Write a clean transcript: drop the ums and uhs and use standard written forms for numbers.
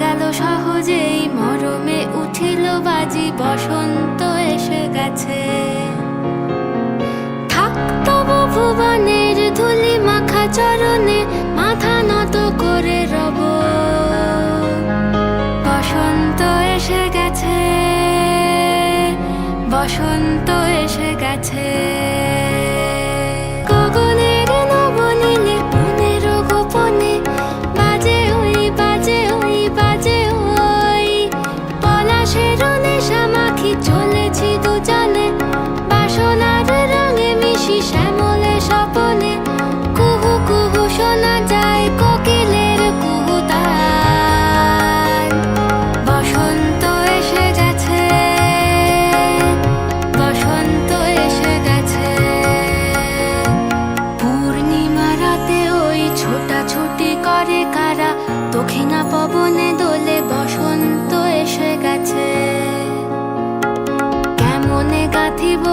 গেল সহজেই, মরমে উঠিল বাজি, বসন্ত এসে গেছে। থাক তবু ভুবনের ধুলি মাখা চরণে, মাথা নত করে রব। বসন্ত এসে গেছে, বসন্ত এসে গেছে। গগনের নবনীলে মনের গোপনে বাজে ওই, বাজে ওই, বাজে ওই। পলাশের নেশা মাখি চলেছি দুজনে, বাসনার রঙে মিশি শ্যামলে স্বপনে। কুহু কুহু শোনা যায় কোকিলের কুহুতান। বসন্ত এসে গেছে, বসন্ত এসে গেছে। পূর্ণিমা রাতে ওই ছোটাছুটি করে কারা, দক্ষিণা পবনে দোলে, বসন্ত এসে গেছে। কেমনে গাঁথিব